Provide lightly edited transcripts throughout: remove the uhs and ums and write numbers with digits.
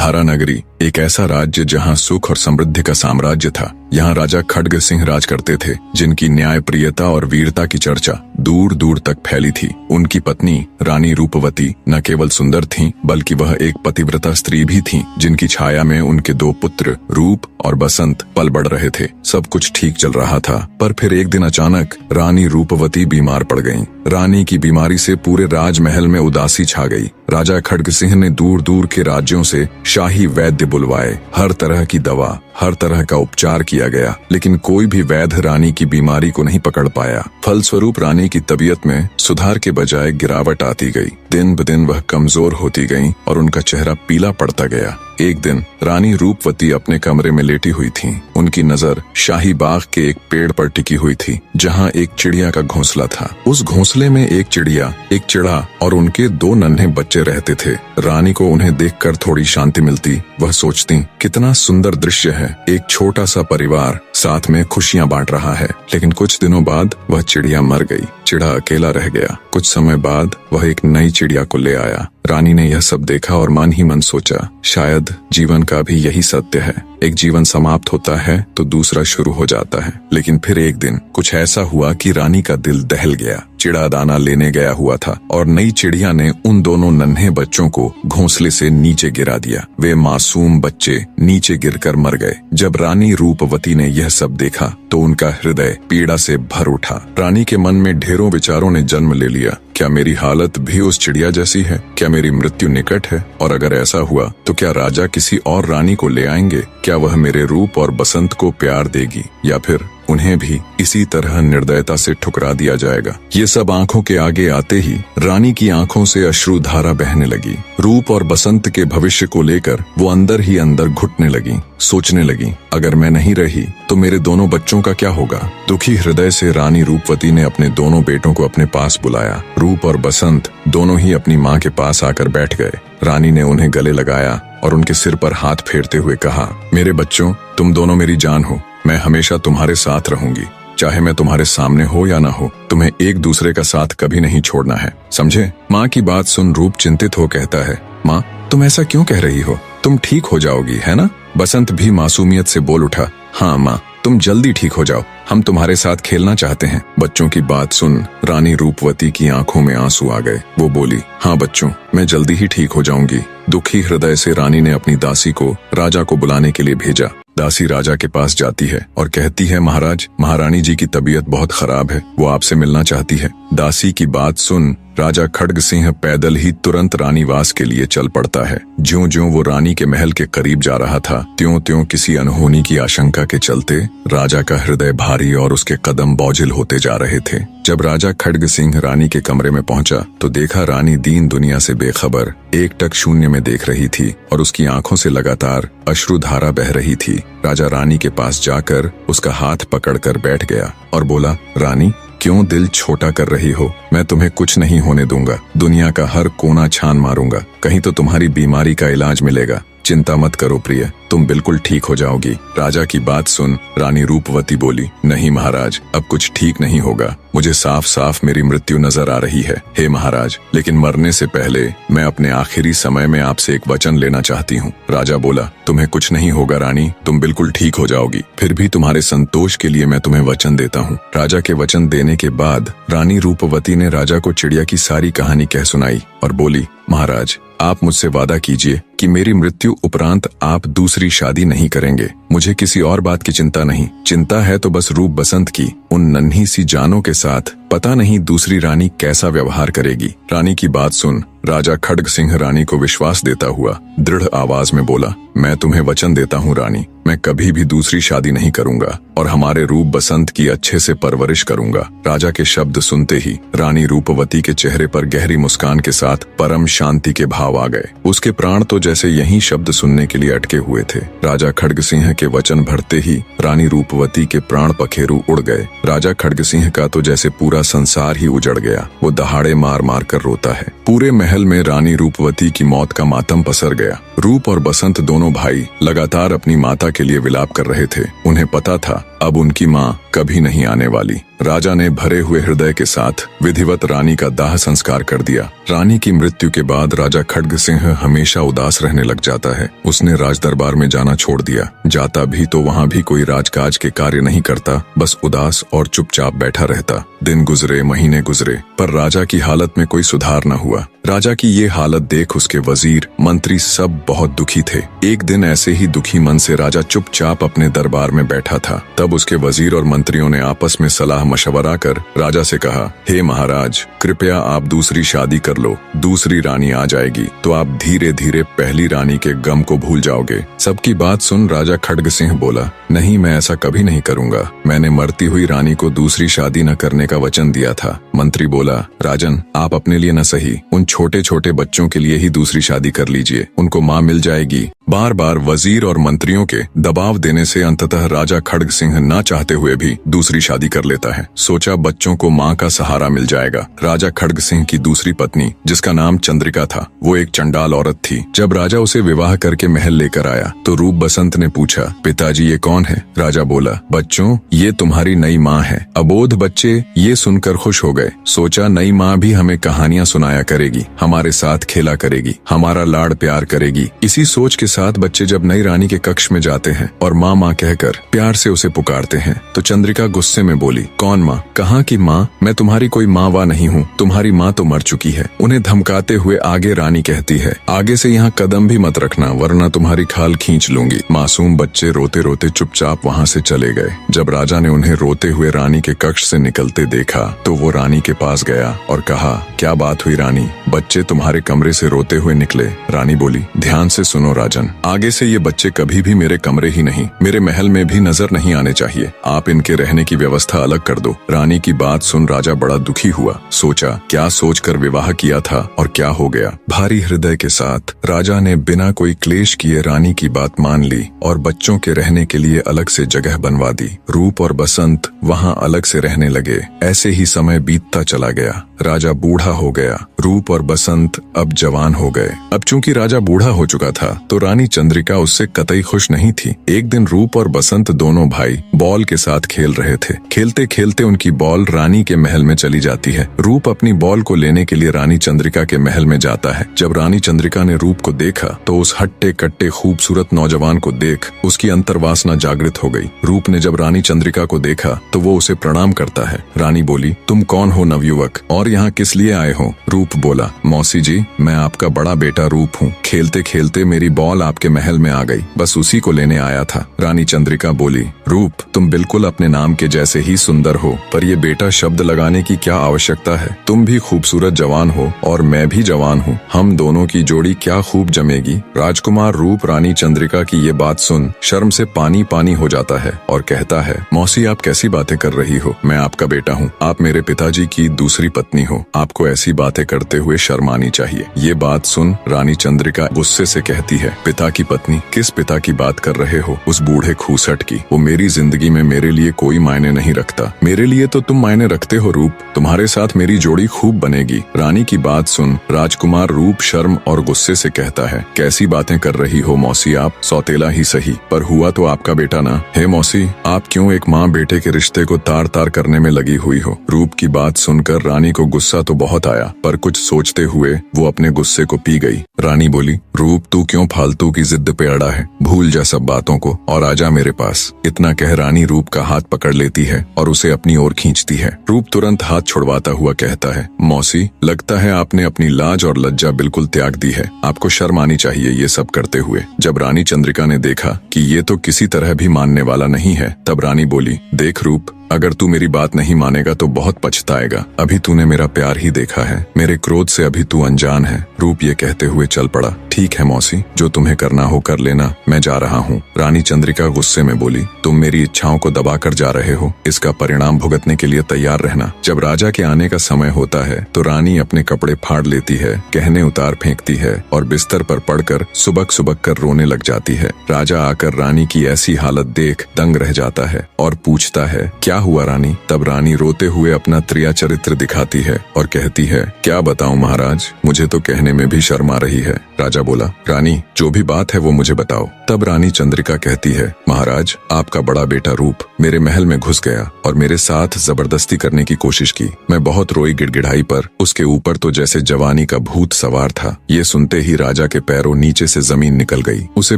धारा नगरी एक ऐसा राज्य जहां सुख और समृद्धि का साम्राज्य था। यहाँ राजा खड्ग सिंह राज करते थे, जिनकी न्यायप्रियता और वीरता की चर्चा दूर दूर तक फैली थी। उनकी पत्नी रानी रूपवती न केवल सुंदर थीं, बल्कि वह एक पतिव्रता स्त्री भी थीं, जिनकी छाया में उनके 2 पुत्र रूप और बसंत पल बढ़ रहे थे। सब कुछ ठीक चल रहा था, पर फिर एक दिन अचानक रानी रूपवती बीमार पड़ गईं। रानी की बीमारी से पूरे राजमहल में उदासी छा गई। राजा खड्ग सिंह ने दूर दूर के राज्यों से शाही वैद्य बुलवाए। हर तरह की दवा, हर तरह का उपचार किया गया, लेकिन कोई भी वैद्य रानी की बीमारी को नहीं पकड़ पाया। फलस्वरूप रानी की तबीयत में सुधार के बजाय गिरावट आती गई। दिन ब दिन वह कमजोर होती गईं और उनका चेहरा पीला पड़ता गया। एक दिन रानी रूपवती अपने कमरे में लेटी हुई थीं। उनकी नजर शाही बाग के एक पेड़ पर टिकी हुई थी, जहां एक चिड़िया का घोंसला था। उस घोंसले में एक चिड़िया, एक चिड़ा और उनके 2 नन्हे बच्चे रहते थे। रानी को उन्हें देखकर थोड़ी शांति मिलती। वह सोचती, कितना सुंदर दृश्य है, एक छोटा सा परिवार साथ में खुशियां बांट रहा है। लेकिन कुछ दिनों बाद वह चिड़िया मर गई। चिड़ा अकेला रह गया। कुछ समय बाद वह एक नई चिड़िया को ले आया। रानी ने यह सब देखा और मन ही मन सोचा, शायद जीवन का भी यही सत्य है। एक जीवन समाप्त होता है तो दूसरा शुरू हो जाता है। लेकिन फिर एक दिन कुछ ऐसा हुआ कि रानी का दिल दहल गया। चिड़ा दाना लेने गया हुआ था और नई चिड़िया ने उन दोनों नन्हे बच्चों को घोंसले से नीचे गिरा दिया। वे मासूम बच्चे नीचे गिरकर मर गए। जब रानी रूपवती ने यह सब देखा तो उनका हृदय पीड़ा से भर उठा। रानी के मन में ढेरों विचारों ने जन्म ले लिया। क्या मेरी हालत भी उस चिड़िया जैसी है? क्या मेरी मृत्यु निकट है? और अगर ऐसा हुआ तो क्या राजा किसी और रानी को ले आएंगे? क्या वह मेरे रूप और बसंत को प्यार देगी, या फिर उन्हें भी इसी तरह निर्दयता से ठुकरा दिया जाएगा? ये सब आंखों के आगे आते ही रानी की आंखों से अश्रुधारा बहने लगी। रूप और बसंत के भविष्य को लेकर वो अंदर ही अंदर घुटने लगी। सोचने लगी, अगर मैं नहीं रही तो मेरे दोनों बच्चों का क्या होगा? दुखी हृदय से रानी रूपवती ने अपने दोनों बेटों को अपने पास बुलाया। रूप और बसंत दोनों ही अपनी माँ के पास आकर बैठ गए। रानी ने उन्हें गले लगाया और उनके सिर पर हाथ फेरते हुए कहा, मेरे बच्चों, तुम दोनों मेरी जान हो। मैं हमेशा तुम्हारे साथ रहूंगी, चाहे मैं तुम्हारे सामने हो या ना हो। तुम्हें एक दूसरे का साथ कभी नहीं छोड़ना है, समझे? माँ की बात सुन रूप चिंतित हो कहता है, माँ, तुम ऐसा क्यों कह रही हो? तुम ठीक हो जाओगी, है ना? बसंत भी मासूमियत से बोल उठा, हाँ माँ, तुम जल्दी ठीक हो जाओ, हम तुम्हारे साथ खेलना चाहते हैं। बच्चों की बात सुन रानी रूपवती की आंखों में आंसू आ गए। वो बोली, हाँ बच्चों, मैं जल्दी ही ठीक हो जाऊंगी। दुखी हृदय से रानी ने अपनी दासी को राजा को बुलाने के लिए भेजा। दासी राजा के पास जाती है और कहती है, महाराज, महारानी जी की तबीयत बहुत खराब है, वो आपसे मिलना चाहती है। दासी की बात सुन राजा खड्ग सिंह पैदल ही तुरंत रानीवास के लिए चल पड़ता है। ज्यों ज्यों वो रानी के महल के करीब जा रहा था, त्यों त्यों किसी अनहोनी की आशंका के चलते राजा का हृदय भारी और उसके कदम बोझिल होते जा रहे थे। जब राजा खड्ग सिंह रानी के कमरे में पहुंचा तो देखा रानी दीन दुनिया से बेखबर एकटक शून्य में देख रही थी और उसकी आंखों से लगातार अश्रुधारा बह रही थी। राजा रानी के पास जाकर उसका हाथ पकड़कर बैठ गया और बोला, रानी, क्यों दिल छोटा कर रही हो? मैं तुम्हें कुछ नहीं होने दूंगा। दुनिया का हर कोना छान मारूंगा, कहीं तो तुम्हारी बीमारी का इलाज मिलेगा। चिंता मत करो प्रिय, तुम बिल्कुल ठीक हो जाओगी। राजा की बात सुन रानी रूपवती बोली, नहीं महाराज, अब कुछ ठीक नहीं होगा। मुझे साफ साफ मेरी मृत्यु नजर आ रही है, हे महाराज, लेकिन मरने से पहले मैं अपने आखिरी समय में आपसे एक वचन लेना चाहती हूँ। राजा बोला, तुम्हें कुछ नहीं होगा रानी, तुम बिल्कुल ठीक हो जाओगी। फिर भी तुम्हारे संतोष के लिए मैं तुम्हें वचन देता हूँ। राजा के वचन देने के बाद रानी रूपवती ने राजा को चिड़िया की सारी कहानी कह सुनाई और बोली, महाराज, आप मुझसे वादा कीजिए कि मेरी मृत्यु उपरांत आप दूसरी शादी नहीं करेंगे। मुझे किसी और बात की चिंता नहीं, चिंता है तो बस रूप बसंत की। उन नन्ही सी जानों के साथ पता नहीं दूसरी रानी कैसा व्यवहार करेगी। रानी की बात सुन राजा खड्ग सिंह रानी को विश्वास देता हुआ दृढ़ आवाज में बोला, मैं तुम्हें वचन देता हूँ रानी, मैं कभी भी दूसरी शादी नहीं करूंगा और हमारे रूप बसंत की अच्छे से परवरिश करूंगा। राजा के शब्द सुनते ही रानी रूपवती के चेहरे पर गहरी मुस्कान के साथ परम शांति के भाव आ गए। उसके प्राण तो जैसे यही शब्द सुनने के लिए अटके हुए थे। राजा खड्ग सिंह के वचन भरते ही रानी रूपवती के प्राण पखेरु उड़ गए। राजा खड्ग सिंह का तो जैसे पूरा संसार ही उजड़ गया। वो दहाड़े मार मार कर रोता है। पूरे महल में रानी रूपवती की मौत का मातम पसर गया। रूप और बसंत दोनों भाई लगातार अपनी माता के लिए विलाप कर रहे थे। उन्हें पता था अब उनकी माँ कभी नहीं आने वाली। राजा ने भरे हुए हृदय के साथ विधिवत रानी का दाह संस्कार कर दिया। रानी की मृत्यु के बाद राजा खड्ग सिंह हमेशा उदास रहने लग जाता है। उसने राज दरबार में जाना छोड़ दिया। जाता भी तो वहाँ भी कोई राजकाज के कार्य नहीं करता, बस उदास और चुपचाप बैठा रहता। दिन गुजरे, महीने गुजरे, पर राजा की हालत में कोई सुधार न हुआ। राजा की ये हालत देख उसके वजीर, मंत्री सब बहुत दुखी थे। एक दिन ऐसे ही दुखी मन से राजा चुपचाप अपने दरबार में बैठा था। तब उसके वजीर और मंत्रियों ने आपस में सलाह मशवरा कर राजा से कहा, हे महाराज, कृपया आप दूसरी शादी कर लो। दूसरी रानी आ जाएगी तो आप धीरे धीरे पहली रानी के गम को भूल जाओगे। सबकी बात सुन राजा खड्ग सिंह बोला, नहीं, मैं ऐसा कभी नहीं करूंगा। मैंने मरती हुई रानी को दूसरी शादी न करने का वचन दिया था। मंत्री बोला, राजन, आप अपने लिए न सही, उन छोटे छोटे बच्चों के लिए ही दूसरी शादी कर लीजिए, उनको माँ मिल जाएगी। बार बार वजीर और मंत्रियों के दबाव देने से अंततः राजा खड्ग सिंह ना चाहते हुए भी दूसरी शादी कर लेता है। सोचा बच्चों को माँ का सहारा मिल जाएगा। राजा खड्ग सिंह की दूसरी पत्नी, जिसका नाम चंद्रिका था, वो एक चंडाल औरत थी। जब राजा उसे विवाह करके महल लेकर आया तो रूप बसंत ने पूछा, पिताजी ये कौन है? राजा बोला, बच्चों, ये तुम्हारी नई माँ है। अबोध बच्चे ये सुनकर खुश हो गए। सोचा नई माँ भी हमें कहानियां सुनाया करेगी, हमारे साथ खेला करेगी, हमारा लाड़ प्यार करेगी। इसी सोच के साथ बच्चे जब नई रानी के कक्ष में जाते हैं और माँ माँ कहकर प्यार से उसे पुकारते हैं तो चंद्रिका गुस्से में बोली, कौन माँ? कहाँ की माँ? मैं तुम्हारी कोई माँ वा नहीं हूँ, तुम्हारी माँ तो मर चुकी है। उन्हें धमकाते हुए आगे रानी कहती है, आगे से यहाँ कदम भी मत रखना वरना तुम्हारी खाल खींच लूंगी। मासूम बच्चे रोते रोते चुपचाप वहाँ से चले गए। जब राजा ने उन्हें रोते हुए रानी के कक्ष से निकलते देखा तो वो रानी के पास गया और कहा, क्या बात हुई रानी? बच्चे तुम्हारे कमरे से रोते हुए निकले। रानी बोली, ध्यान से सुनो राजन, आगे से ये बच्चे कभी भी मेरे कमरे ही नहीं, मेरे महल में भी नजर नहीं आने चाहिए। आप इनके रहने की व्यवस्था अलग कर दो। रानी की बात सुन राजा बड़ा दुखी हुआ। सोचा क्या सोचकर विवाह किया था और क्या हो गया। भारी हृदय के साथ राजा ने बिना कोई क्लेश किए रानी की बात मान ली और बच्चों के रहने के लिए अलग से जगह बनवा दी। रूप और बसंत वहाँ अलग से रहने लगे। ऐसे ही समय बीतता चला गया। राजा बूढ़ा हो गया। रूप और बसंत अब जवान हो गए। अब चूंकि राजा बूढ़ा हो चुका था तो रानी चंद्रिका उससे कतई खुश नहीं थी। एक दिन रूप और बसंत दोनों भाई बॉल के साथ खेल रहे थे। खेलते खेलते उनकी बॉल रानी के महल में चली जाती है। रूप अपनी बॉल को लेने के लिए रानी चंद्रिका के महल में जाता है। जब रानी चंद्रिका ने रूप को देखा तो उस हट्टे कट्टे खूबसूरत नौजवान को देख उसकी अंतर्वासना जागृत हो गई। रूप ने जब रानी चंद्रिका को देखा तो वो उसे प्रणाम करता है। रानी बोली, तुम कौन हो नवयुवक और यहाँ किस लिए आए हो? रूप बोला, मौसी जी, मैं आपका बड़ा बेटा रूप हूँ। खेलते खेलते मेरी बॉल आपके महल में आ गई, बस उसी को लेने आया था। रानी चंद्रिका बोली, रूप, तुम बिल्कुल अपने नाम के जैसे ही सुंदर हो, पर ये बेटा शब्द लगाने की क्या आवश्यकता है? तुम भी खूबसूरत जवान हो और मैं भी जवान हूँ, हम दोनों की जोड़ी क्या खूब जमेगी। राजकुमार रूप रानी चंद्रिका की ये बात सुन शर्म से पानी पानी हो जाता है और कहता है, मौसी आप कैसी बातें कर रही हो? मैं आपका बेटा हूँ, आप मेरे पिताजी की दूसरी पत्नी हो, आपको ऐसी बातें करते हुए शर्म आनी चाहिए। ये बात सुन रानी चंद्रिका गुस्से से कहती है, पिता की पत्नी? किस पिता की बात कर रहे हो? उस बूढ़े खूसट की। वो मेरी जिंदगी में मेरे लिए कोई मायने नहीं रखता। मेरे लिए तो तुम मायने रखते हो रूप, तुम्हारे साथ मेरी जोड़ी खूब बनेगी। रानी की बात सुन राजकुमार रूप शर्म और गुस्से से कहता है, कैसी बातें कर रही हो मौसी आप? सौतेला ही सही, पर हुआ तो आपका बेटा ना। हे मौसी, आप क्यों एक माँ बेटे के रिश्ते को तार तार करने में लगी हुई हो? रूप की बात सुनकर रानी को गुस्सा तो बहुत आया, पर कुछ सोचते हुए वो अपने गुस्से को पी गई। रानी बोली, रूप तू क्यों फालतू की जिद पे अड़ा है? भूल जा सब बातों को और आजा मेरे पास। इतना कह रानी रूप का हाथ पकड़ लेती है और उसे अपनी ओर खींचती है। रूप तुरंत हाथ छुड़वाता हुआ कहता है, मौसी, लगता है आपने अपनी लाज और लज्जा बिल्कुल त्याग दी है। आपको शर्म आनी चाहिए ये सब करते हुए। जब रानी चंद्रिका ने देखा कि ये तो किसी तरह भी मानने वाला नहीं है, तब रानी बोली, देख रूप, अगर तू मेरी बात नहीं मानेगा तो बहुत पछताएगा। अभी तूने मेरा प्यार ही देखा है, मेरे क्रोध से अभी तू अनजान है। रूप ये कहते हुए चल पड़ा। ठीक है मौसी, जो तुम्हें करना हो कर लेना, मैं जा रहा हूँ। रानी चंद्रिका गुस्से में बोली, तुम मेरी इच्छाओं को दबा कर जा रहे हो, इसका परिणाम भुगतने के लिए तैयार रहना। जब राजा के आने का समय होता है तो रानी अपने कपड़े फाड़ लेती है, गहने उतार फेंकती है और बिस्तर पर पड़कर सुबक सुबक कर रोने लग जाती है। राजा आकर रानी की ऐसी हालत देख दंग रह जाता है और पूछता है, क्या क्या हुआ रानी? तब रानी रोते हुए अपना त्रिया चरित्र दिखाती है और कहती है, क्या बताऊं महाराज, मुझे तो कहने में भी शर्म आ रही है। राजा बोला, रानी जो भी बात है वो मुझे बताओ। तब रानी चंद्रिका कहती है, महाराज आपका बड़ा बेटा रूप मेरे महल में घुस गया और मेरे साथ जबरदस्ती करने की कोशिश की। मैं बहुत रोई गिड़गिड़ाई पर उसके ऊपर तो जैसे जवानी का भूत सवार था। ये सुनते ही राजा के पैरों नीचे से जमीन निकल गई। उसे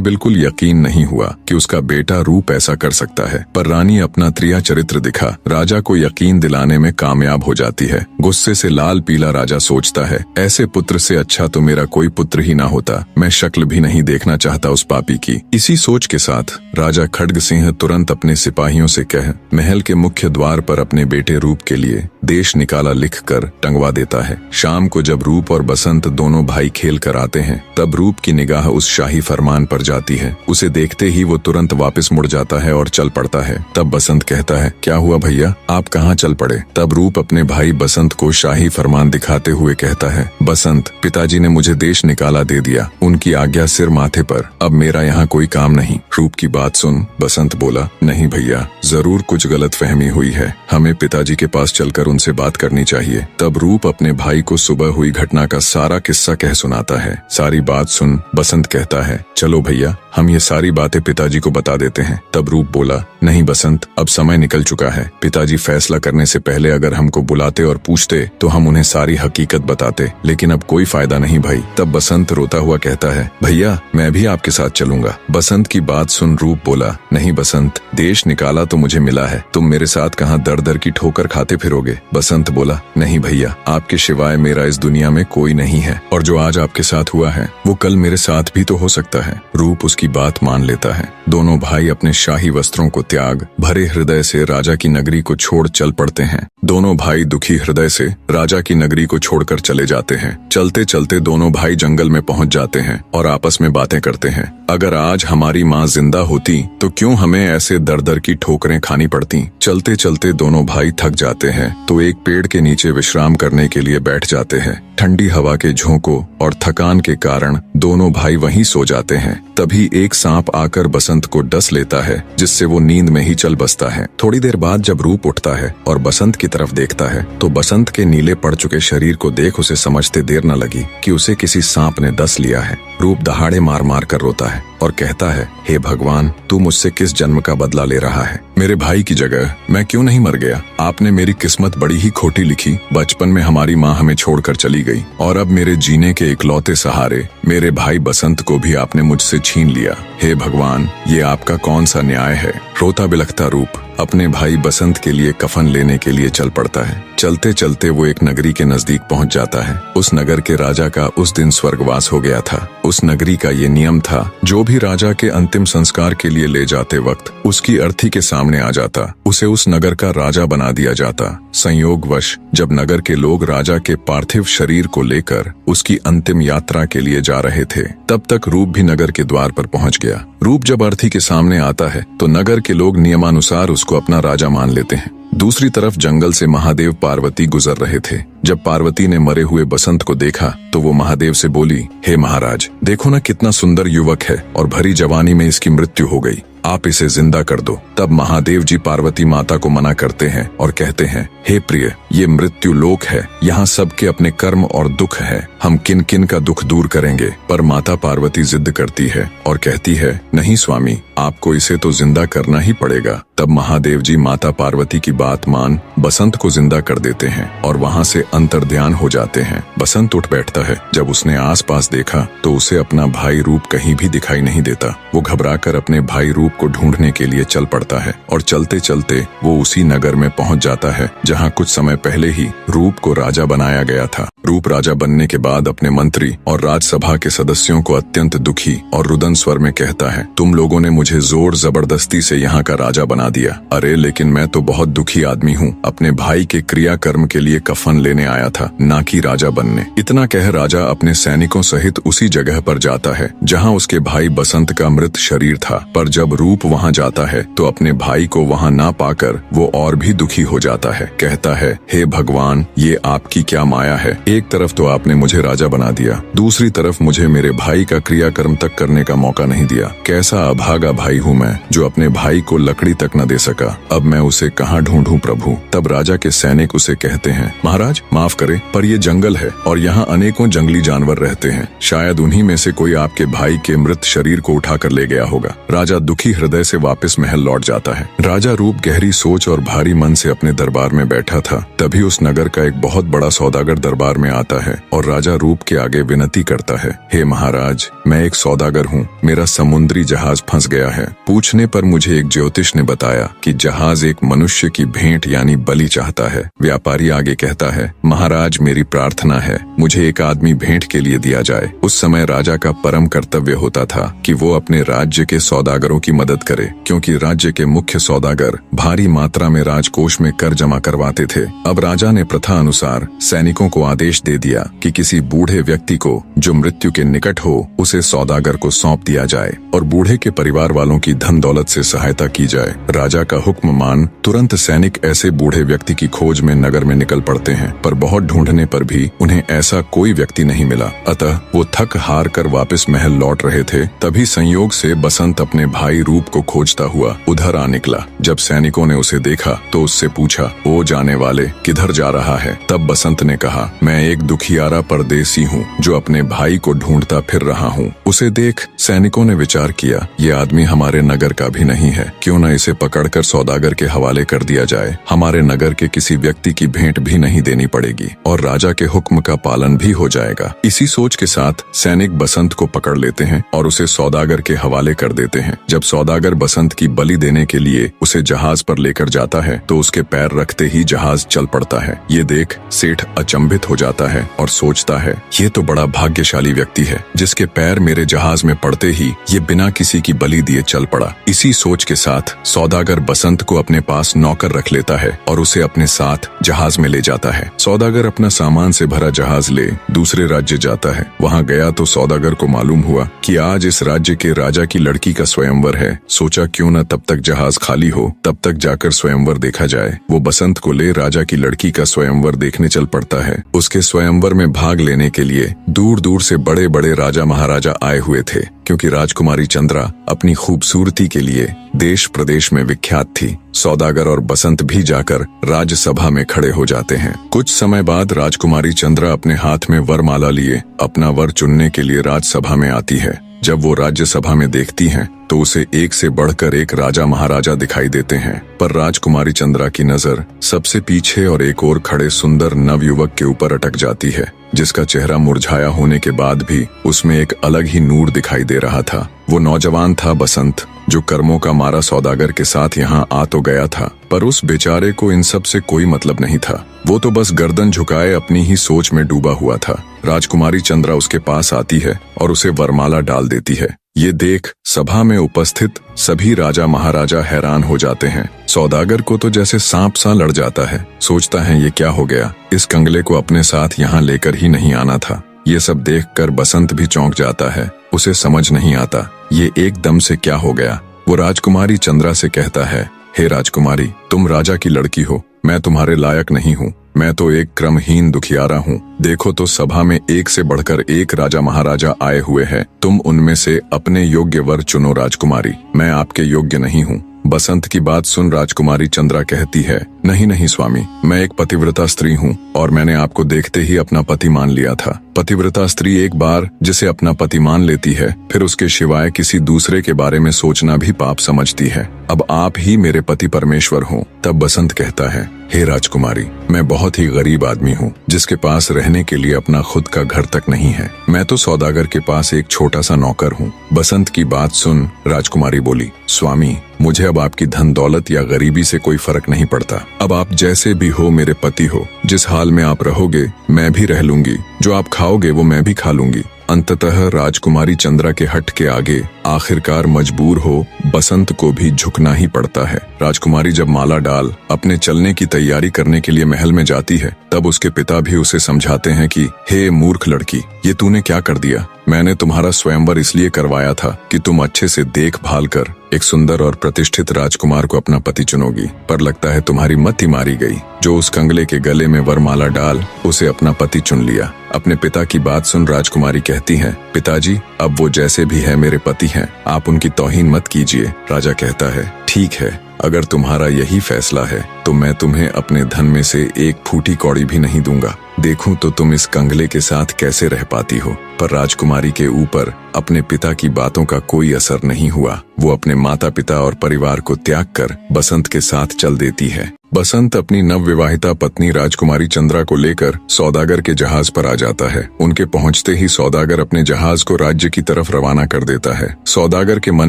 बिल्कुल यकीन नहीं हुआ कि उसका बेटा रूप ऐसा कर सकता है, पर रानी अपना त्रिया चरित्र दिखा राजा को यकीन दिलाने में कामयाब हो जाती है। गुस्से से लाल पीला राजा सोचता है, ऐसे पुत्र से अच्छा तो मेरा कोई पुत्र ही ना होता। मैं शक्ल भी नहीं देखना चाहता उस पापी की। इसी सोच के साथ राजा खड्ग सिंह तुरंत अपने सिपाहियों से कह महल के मुख्य द्वार पर अपने बेटे रूप के लिए देश निकाला लिखकर टंगवा देता है। शाम को जब रूप और बसंत दोनों भाई खेल कर आते हैं, तब रूप की निगाह उस शाही फरमान पर जाती है। उसे देखते ही वो तुरंत वापस मुड़ जाता है और चल पड़ता है। तब बसंत कहता है, क्या हुआ भैया, आप कहाँ चल पड़े? तब रूप अपने भाई बसंत को शाही फरमान दिखाते हुए कहता है, बसंत पिताजी ने मुझे देश निकाला दे दिया, उनकी आज्ञा सिर माथे पर, अब मेरा यहाँ कोई काम नहीं। रूप की बात सुन बसंत बोला, नहीं भैया, जरूर कुछ गलतफहमी हुई है, हमें पिताजी के पास चलकर उनसे बात करनी चाहिए। तब रूप अपने भाई को सुबह हुई घटना का सारा किस्सा कह सुनाता है। सारी बात सुन बसंत कहता है, चलो भैया हम ये सारी बातें पिताजी को बता देते हैं। तब रूप बोला, नहीं बसंत, अब समय निकल चुका है। पिताजी फैसला करने से पहले अगर हमको बुलाते और पूछते तो हम उन्हें सारी हकीकत बताते, लेकिन अब कोई फायदा नहीं भाई। तब बसंत रोता हुआ कहता है, भैया मैं भी आपके साथ चलूंगा। बसंत की बात सुन रूप बोला, नहीं बसंत, देश निकाला तो मुझे मिला है, तुम मेरे साथ कहाँ दर दर की ठोकर खाते फिरोगे? बसंत बोला, नहीं भैया, आपके सिवाय मेरा इस दुनिया में कोई नहीं है, और जो आज आपके साथ हुआ है वो कल मेरे साथ भी तो हो सकता है। रूप उसकी बात मान लेता है। दोनों भाई अपने शाही वस्त्रों को त्याग भरे हृदय से राजा की नगरी को छोड़ चल पड़ते हैं। दोनों भाई दुखी हृदय से राजा की नगरी को छोड़कर चले जाते हैं। चलते चलते दोनों भाई जंगल में पहुंच जाते हैं और आपस में बातें करते हैं, अगर आज हमारी माँ जिंदा होती तो क्यों हमें ऐसे दर दर की ठोकरें खानी पड़ती। चलते चलते दोनों भाई थक जाते हैं तो एक पेड़ के नीचे विश्राम करने के लिए बैठ जाते हैं। ठंडी हवा के झोंकों और थकान के कारण दोनों भाई वहीं सो जाते हैं। तभी एक सांप आकर बसंत को डस लेता है, जिससे वो नींद में ही चल बसता है। थोड़ी देर बाद जब रूप उठता है और बसंत की तरफ देखता है तो बसंत के नीले पड़ चुके शरीर को देख उसे समझते देर न लगी कि उसे किसी सांप ने डस लिया है। रूप दहाड़े मार मार कर रोता है और कहता है, हे भगवान, तू मुझसे किस जन्म का बदला ले रहा है? मेरे भाई की जगह मैं क्यों नहीं मर गया? आपने मेरी किस्मत बड़ी ही खोटी लिखी। बचपन में हमारी माँ हमें छोड़कर चली गई और अब मेरे जीने के इकलौते सहारे मेरे भाई बसंत को भी आपने मुझसे छीन लिया। हे भगवान, ये आपका कौन सा न्याय है? रोता बिलखता रूप अपने भाई बसंत के लिए कफन लेने के लिए चल पड़ता है। चलते चलते वो एक नगरी के नजदीक पहुंच जाता है। उस नगर के राजा का उस दिन स्वर्गवास हो गया था। उस नगरी का ये नियम था, जो भी राजा के अंतिम संस्कार के लिए ले जाते वक्त उसकी अर्थी के सामने आ जाता, उसे उस नगर का राजा बना दिया जाता। संयोगवश जब नगर के लोग राजा के पार्थिव शरीर को लेकर उसकी अंतिम यात्रा के लिए जा रहे थे, तब तक रूप भी नगर के द्वार पर पहुंच गया। रूप जब अर्थी के सामने आता है तो नगर के लोग नियमानुसार उसको अपना राजा मान लेते हैं। दूसरी तरफ जंगल से महादेव पार्वती गुजर रहे थे। जब पार्वती ने मरे हुए बसंत को देखा तो वो महादेव से बोली, हे महाराज, देखो ना कितना सुंदर युवक है और भरी जवानी में इसकी मृत्यु हो गई, आप इसे जिंदा कर दो। तब महादेव जी पार्वती माता को मना करते हैं और कहते हैं, हे प्रिय, ये मृत्यु लोक है, यहाँ सबके अपने कर्म और दुख है, हम किन किन का दुख दूर करेंगे। पर माता पार्वती जिद करती है और कहती है, नहीं स्वामी, आपको इसे तो जिंदा करना ही पड़ेगा। तब महादेव जी माता पार्वती की बात मान बसंत को जिंदा कर देते हैं और वहाँ से अंतर्ध्यान हो जाते हैं। बसंत उठ बैठता है। जब उसने आसपास देखा तो उसे अपना भाई रूप कहीं भी दिखाई नहीं देता। वो घबराकर अपने भाई रूप को ढूंढने के लिए चल पड़ता है और चलते चलते वो उसी नगर में पहुंच जाता है जहां कुछ समय पहले ही रूप को राजा बनाया गया था। रूप राजा बनने के बाद अपने मंत्री और राजसभा के सदस्यों को अत्यंत दुखी और रुदन स्वर में कहता है, तुम लोगों ने मुझे जोर जबरदस्ती से यहाँ का राजा बना दिया। अरे लेकिन मैं तो बहुत दुखी आदमी हूँ, अपने भाई के क्रियाकर्म के लिए कफन लेने आया था, ना कि राजा बनने। इतना कह राजा अपने सैनिकों सहित उसी जगह पर जाता है जहाँ उसके भाई बसंत का मृत शरीर था। पर जब रूप वहाँ जाता है तो अपने भाई को वहाँ ना पाकर वो और भी दुखी हो जाता है। कहता है, हे भगवान, ये आपकी क्या माया है? एक तरफ तो आपने मुझे राजा बना दिया, दूसरी तरफ मुझे मेरे भाई का क्रियाकर्म तक करने का मौका नहीं दिया। कैसा अभागा भाई हूँ मैं, जो अपने भाई को लकड़ी तक न दे सका। अब मैं उसे कहाँ ढूंढूं प्रभु। तब राजा के सैनिक उसे कहते हैं, महाराज माफ करे, पर ये जंगल है और यहाँ अनेकों जंगली जानवर रहते हैं, शायद उन्हीं में से कोई आपके भाई के मृत शरीर को उठा कर ले गया होगा। राजा दुखी हृदय से वापस महल लौट जाता है। राजा रूप गहरी सोच और भारी मन से अपने दरबार में बैठा था। तभी उस नगर का एक बहुत बड़ा सौदागर दरबार में आता है और राजा रूप के आगे विनती करता है, हे महाराज, मैं एक सौदागर हूँ, मेरा समुद्री जहाज फंस गया है। पूछने पर मुझे एक ज्योतिष ने बताया कि जहाज एक मनुष्य की भेंट यानी बलि चाहता है। व्यापारी आगे कहता है, महाराज मेरी प्रार्थना है, मुझे एक आदमी भेंट के लिए दिया जाए। उस समय राजा का परम कर्तव्य होता था कि वो अपने राज्य के सौदागरों की मदद करे, क्योंकि राज्य के मुख्य सौदागर भारी मात्रा में राजकोष में कर जमा करवाते थे। अब राजा ने प्रथा अनुसार सैनिकों को आदेश दे दिया कि किसी बूढ़े व्यक्ति को जो मृत्यु के निकट हो उसे सौदागर को सौंप दिया जाए और बूढ़े के परिवार वालों की धन दौलत से सहायता की जाए। राजा का हुक्म मान तुरंत सैनिक ऐसे बूढ़े व्यक्ति की खोज में नगर में निकल पड़ते हैं, पर बहुत ढूंढने पर भी उन्हें ऐसा कोई व्यक्ति नहीं मिला। अतः वो थक हार कर वापस महल लौट रहे थे। तभी संयोग से बसंत अपने भाई रूप को खोजता हुआ उधर आ निकला। जब सैनिकों ने उसे देखा तो उससे पूछा, ओ जाने वाले, किधर जा रहा है? तब बसंत ने कहा, मैं एक दुखियारा परदेसी हूँ जो अपने भाई को ढूंढता फिर रहा हूँ। उसे देख सैनिकों ने विचार किया, ये आदमी हमारे नगर का भी नहीं है, क्यों न इसे पकड़कर सौदागर के हवाले कर दिया जाए। हमारे नगर के किसी व्यक्ति की भेंट भी नहीं देनी पड़ेगी और राजा के हुक्म का पालन भी हो जाएगा। इसी सोच के साथ सैनिक बसंत को पकड़ लेते हैं और उसे सौदागर के हवाले कर देते हैं। जब सौदागर बसंत की बलि देने के लिए उसे जहाज पर लेकर जाता है तो उसके पैर रखते ही जहाज चल पड़ता है। ये देख सेठ अचंभित हो जाता है और सोचता है, ये तो बड़ा भाग्यशाली व्यक्ति है जिसके पैर मेरे जहाज में पड़ते ही ये बिना किसी की बलि दिए चल पड़ा। इसी सोच के साथ सौदागर बसंत को अपने पास नौकर रख लेता है और उसे अपने साथ जहाज में ले जाता है। सौदागर अपना सामान से भरा जहाज ले दूसरे राज्य जाता है। वहाँ गया तो सौदागर को मालूम हुआ कि आज इस राज्य के राजा की लड़की का स्वयंवर है। सोचा क्यों न तब तक जहाज खाली हो, तब तक जाकर स्वयंवर देखा जाए। वो बसंत को ले राजा की लड़की का स्वयंवर देखने चल पड़ता है। उसके स्वयंवर में भाग लेने के लिए दूर दूर से बड़े बड़े राजा महाराजा आए हुए थे, क्योंकि राजकुमारी चंद्रा अपनी खूबसूरती के लिए देश प्रदेश में विख्यात थी। सौदागर और बसंत भी जाकर राज्यसभा में खड़े हो जाते हैं। कुछ समय बाद राजकुमारी चंद्रा अपने हाथ में वरमाला लिए अपना वर चुनने के लिए राज्यसभा में आती है। जब वो राज्यसभा में देखती हैं तो उसे एक से बढ़कर एक राजा महाराजा दिखाई देते हैं, पर राजकुमारी चंद्रा की नजर सबसे पीछे और एक और खड़े सुंदर नवयुवक के ऊपर अटक जाती है, जिसका चेहरा मुरझाया होने के बाद भी उसमें एक अलग ही नूर दिखाई दे रहा था। वो नौजवान था बसंत, जो कर्मों का मारा सौदागर के साथ यहाँ आ तो गया था, पर उस बेचारे को इन सब से कोई मतलब नहीं था। वो तो बस गर्दन झुकाए अपनी ही सोच में डूबा हुआ था। राजकुमारी चंद्रा उसके पास आती है और उसे वरमाला डाल देती है। ये देख सभा में उपस्थित सभी राजा महाराजा हैरान हो जाते हैं। सौदागर को तो जैसे सांप सा लड़ जाता है। सोचता है ये क्या हो गया, इस कंगले को अपने साथ यहाँ लेकर ही नहीं आना था। ये सब देखकर बसंत भी चौंक जाता है। उसे समझ नहीं आता ये एकदम से क्या हो गया। वो राजकुमारी चंद्रा से कहता है, हे राजकुमारी, तुम राजा की लड़की हो, मैं तुम्हारे लायक नहीं हूँ। मैं तो एक क्रमहीन दुखियारा हूँ। देखो तो सभा में एक से बढ़कर एक राजा महाराजा आए हुए हैं। तुम उनमें से अपने योग्य वर चुनो राजकुमारी, मैं आपके योग्य नहीं हूँ। बसंत की बात सुन राजकुमारी चंद्रा कहती है, नहीं नहीं स्वामी, मैं एक पतिव्रता स्त्री हूँ और मैंने आपको देखते ही अपना पति मान लिया था। पतिव्रता स्त्री एक बार जिसे अपना पति मान लेती है, फिर उसके सिवाय किसी दूसरे के बारे में सोचना भी पाप समझती है। अब आप ही मेरे पति परमेश्वर हो। तब बसंत कहता है, हे राजकुमारी, मैं बहुत ही गरीब आदमी हूँ जिसके पास रहने के लिए अपना खुद का घर तक नहीं है। मैं तो सौदागर के पास एक छोटा सा नौकर हूँ। बसंत की बात सुन राजकुमारी बोली, स्वामी, मुझे अब आपकी धन दौलत या गरीबी से कोई फर्क नहीं पड़ता। अब आप जैसे भी हो मेरे पति हो। जिस हाल में आप रहोगे मैं भी रह लूंगी, जो आप खाओगे वो मैं भी खा लूंगी। अंततः राजकुमारी चंद्रा के हट के आगे आखिरकार मजबूर हो बसंत को भी झुकना ही पड़ता है। राजकुमारी जब माला डाल अपने चलने की तैयारी करने के लिए महल में जाती है, तब उसके पिता भी उसे समझाते हैं कि हे मूर्ख लड़की, ये तूने क्या कर दिया। मैंने तुम्हारा स्वयंवर इसलिए करवाया था कि तुम अच्छे से देखभाल कर एक सुंदर और प्रतिष्ठित राजकुमार को अपना पति चुनोगी, पर लगता है तुम्हारी मत ही मारी गई। जो उस कंगले के गले में वरमाला डाल उसे अपना पति चुन लिया। अपने पिता की बात सुन राजकुमारी कहती है, पिताजी, अब वो जैसे भी है मेरे पति हैं, आप उनकी तौहीन मत कीजिए। राजा कहता है, ठीक है, अगर तुम्हारा यही फैसला है तो मैं तुम्हें अपने धन में से एक फूटी कौड़ी भी नहीं दूंगा। देखूं तो तुम इस कंगले के साथ कैसे रह पाती हो। पर राजकुमारी के ऊपर अपने पिता की बातों का कोई असर नहीं हुआ। वो अपने माता पिता और परिवार को त्याग कर बसंत के साथ चल देती है। बसंत अपनी नवविवाहिता पत्नी राजकुमारी चंद्रा को लेकर सौदागर के जहाज पर आ जाता है। उनके पहुंचते ही सौदागर अपने जहाज को राज्य की तरफ रवाना कर देता है। सौदागर के मन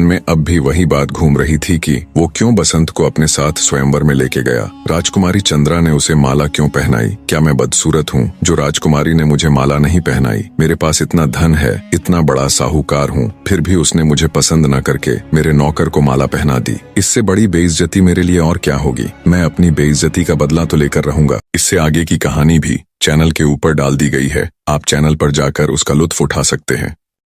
में अब भी वही बात घूम रही थी कि वो क्यों बसंत को अपने साथ स्वयंवर में लेके गया। राजकुमारी चंद्रा ने उसे माला क्यों पहनाई? क्या मैं बदसूरत हूँ जो राजकुमारी ने मुझे माला नहीं पहनाई? मेरे पास इतना धन है, इतना बड़ा साहूकार हूँ, फिर भी उसने मुझे पसंद न करके मेरे नौकर को माला पहना दी। इससे बड़ी बेइज्जती मेरे लिए और क्या होगी। मैं अपनी बेइज्जती का बदला तो लेकर रहूंगा। इससे आगे की कहानी भी चैनल के ऊपर डाल दी गई है, आप चैनल पर जाकर उसका लुत्फ उठा सकते हैं।